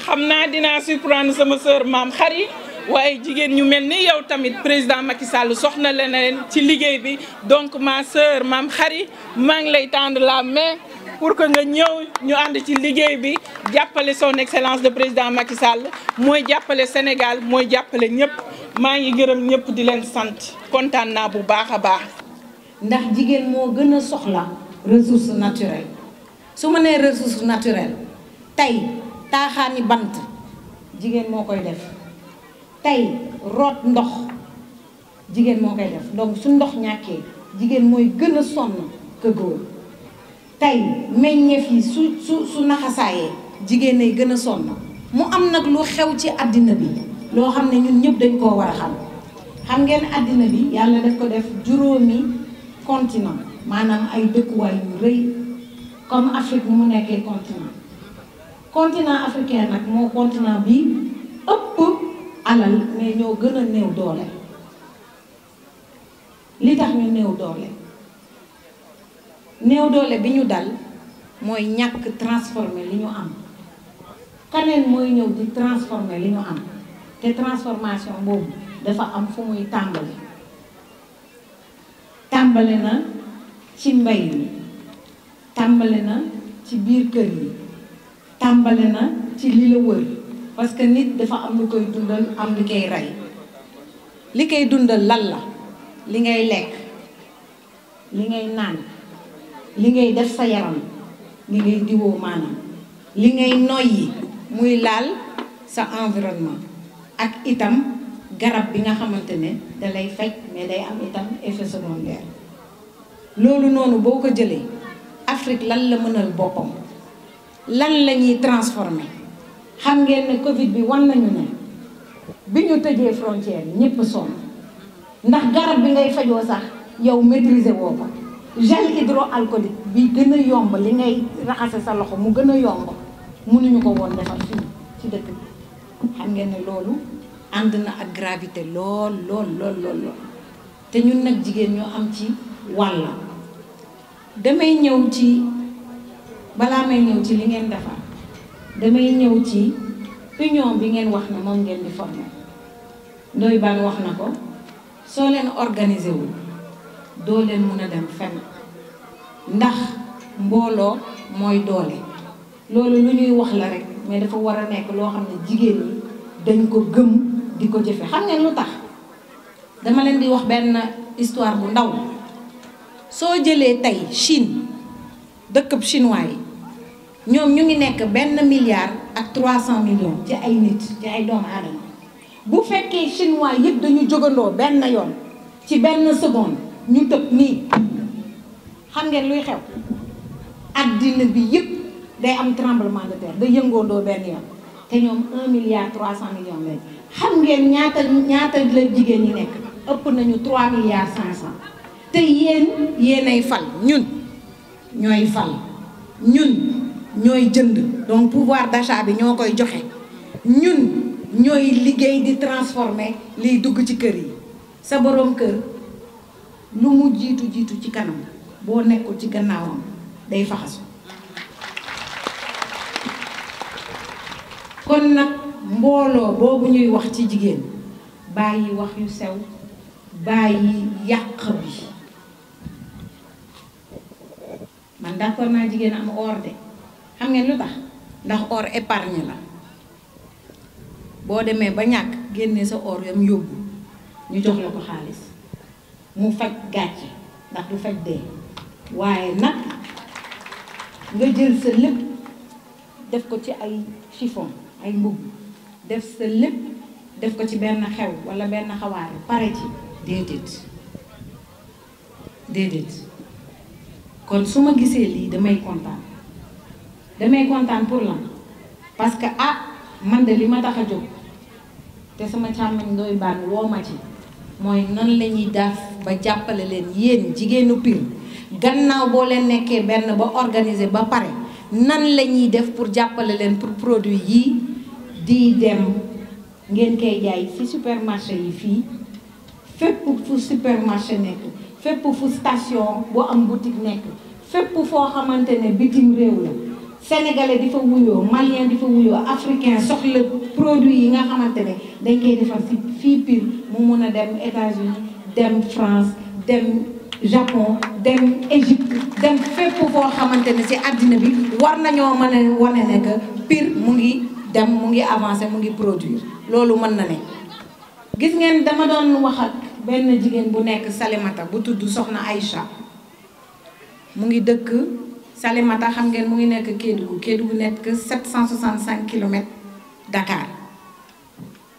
xam naa dinaa surprendre sama sœur Mame Khary waaye jigéen ñu mel ni yow tamit président Macky Sall soxna leen ci liggéey bi donc ma sœur Mame Khary maa ngi lay tendre la main pour que nga ñëw ñu ànd ci liggéey bi jàppale son excellence de président Macky Sall mooy jàppale Sénégal mooy jàppale ñëpp maa ngi gërëm ñëpp di leen sant kontaan naa bu baax a baax. ndax jigéen moo gën a soxla ressource naturelle su ma nee ressource naturelle tey taaxaani bant jigéen moo koy def tey root ndox jigéen moo koy def donc su ndox ñàkkee jigéen mooy gën a sonn que góor tey meññeef yi su naxasaayee jigéen ay gën a sonn mu am nag lu xew ci àddina bi loo xam ne ñun ñëpp dañ koo war a xam ngeen àddina bi yàlla daf ko def juróomi continent maanaam ay dëkkuwaay yu rëy comme Afrique ni mu nekkee continent africain nag moo continent bi ëpp alal mais ñoo gën a néew doole li tax ñu néew doole bi ñu dal mooy ñàkk transformer li ñu am kaneen mooy ñëw di transformer li ñu am te transformation boobu dafa am fu muy tàmbale na ci mbay mi tàmbale na ci biir kër yi tàmbale na ci li la wër parce que nit dafa am lu koy dundal am li koy rey li koy dundal lan la li ngay lekk li ngay naan li ngay def sa yaram li ngay diwoo maanaam li ngay noyyi muy laal sa environnement ak itam garab bi nga xamante ne da lay faj mais day am itam effet secondaire loolu noonu boo ko jëlee Afrique lan la mënal boppam lan la ñuy transformer xam ngeen ne Covid bi wan nañu ne bi ñu tëjee frontière yi ñëpp sonn ndax garab bi ngay fajoo sax yow maîtriser woo ko gel hydroalcoolique bi gën a yomb li ngay raxase sa loxo mu gën a yomb mënuñu ko woon defar fii ci dëkk bi xam ngeen ne loolu ànd na ak gravité lool te ñun nag jigéen ñoo am ci wàll damay ñëw ci balaa may ñëw ci li ngeen defar damay ñëw ci union bi ngeen wax ne moom ngeen di former Ndoye Bane wax na ko soo leen organiser wu doo leen mun a dem fenn ndax mbooloo mooy doole loolu lu ñuy wax la rek mais dafa war a nekk loo xam ne jigéen ñi dañ ko gëm di ko jëfe xam ngeen lu tax dama leen di wax benn histoire bu ndaw soo jëlee tey Chine dëkkub chinois yi ñoom ñu ngi nekk 1 milliard ak 300 millions ci ay nit ci ay doomu aadama bu fekkee chinois yëpp dañu jógandoo benn yoon ci benn seconde ñu tëb nii xam ngeen luy xew addina bi yëpp day am tremblement de terre day yëngoondoo benn yoon te ñoom 1 milliard 300 millions lañ xam ngeen ñaata la jigéen ñi nekk ëpp nañu 3 milliards 500 te yéenay fal ñun ñooy fal ñun ñooy jënd donc pouvoir d'achat bi ñoo koy joxe ñun ñooy liggéey di transformer liy dugg ci kër yi sa boroom kër lu mu jiitu ci kanam boo nekkul ci gannaawam day faxasu kon nag mbooloo boobu ñuy wax ci jigéen bàyyi wax yu sew bàyyi yàq bi man d'accord naa jigéen am or de xam ngeen lu tax ndax or épargne la boo demee ba ñàkk génne sa or yam yóbbu ñu jox la ko xaalis mu faj gàcce ndax du faj dee waaye nag nga jël sa lépp def ko ci ay chiffon ay mbubb def sa lépp def ko ci benn xew walla benn xawaare pare ci déedéet kon su ma gisee lii damay kontaan pour lan parce que man de li ma tax a jóg te sama càmmiñ Ndoye Bane woo ma ci mooy nan la ñuy def ba jàppale leen yéen jigéenu Pire gannaaw boo leen nekkee benn ba organiser ba pare nan la ñuy def pour jàppale leen pour produit yii di dem ngeen koy jaay ci supermarché yi fii fépp fu supermarché nekk fépp fu station boo am boutique nekk fépp foo xamante ne bitim réew la sénégalais di fa wuyoo malien di fa wuyoo africain soxla produit yi nga xamante ne dañ koy defar fii Pire mu mun a dem États-Unis dem France dem Japon dem Égypte dem fépp foo xamante ne ci àddina bi war nañoo mën a wane ne que Pire mu ngi dem mu ngi avancé mu ngi produire loolu mën na ne. gis ngeen dama doon wax ak benn jigéen bu nekk Salémata bu tudd Soxna Aïcha mu ngi dëkk Salémata xam ngeen mu ngi nekk Kédougou nekk 765 kilomètres Dakar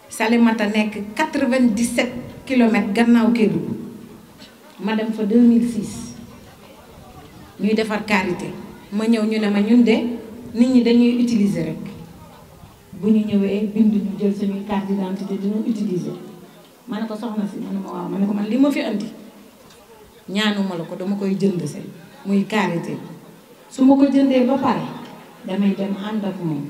Salémata nekk 97 kilomètres gannaaw Kédougou ma dem fa 2006 ñuy defar karité ma ñëw ñu ne ma ñun de nit ñi dañuy utiliser rek bu ñu ñëwee bind ñu jël suñuy carte d'identité dina utiliser ma ne ko soxna si ma ne ma waaw ma ne ko man li ma fi andi ñaanuma la ko dama koy jënd seen muy karité su ma ko jëndee ba pare damay dem ànd ak moom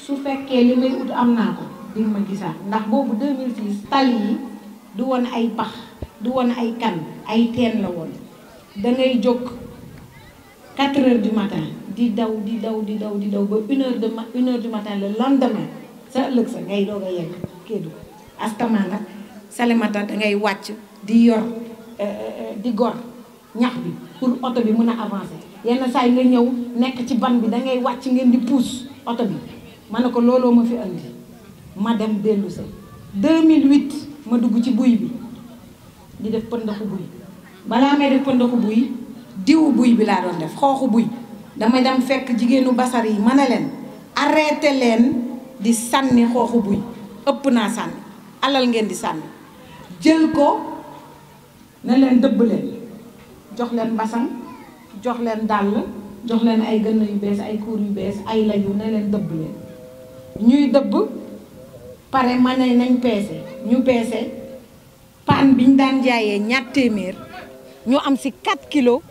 su fekkee li may ut am naa ko di ma gisaat ndax boobu 2006 tali yi du woon ay pax du woon ay kan ay teen la woon dangay jóg 4 heures du matin di daw ba une heure du matin le lendemain sa ëllëg sa ngay doog a yegg Kédougou astama nag Salémata dangay wàcc di yor di gor ñax bi pour oto bi mën a avancer yenn saa yi nga ñëw nekk ci ban bi dangay wàcc ngeen di pousse oto bi ma ne ko looloo ma fi andi ma dem dellu sa 2008 ma dugg ci buy bi di def pëndaxu buy balaa may def pëndaxu buy diwu buy bi laa doon def xooxu buy damay dem fekk jigéenu basar yi ma ne leen arrêté leen di sànni xooxu buy ëpp naa sànni alal ngeen di sànni jël ko ne leen dëbb leen jox leen basang jox leen dàll jox leen ay gën yu bees ay kuur yu bees ay layu ne leen dëbb leen ñuy dëbb pare ma ne nañ peese ñu peese paan bi ñu daan jaayee ñaar téeméer ñu am ci 4 kilos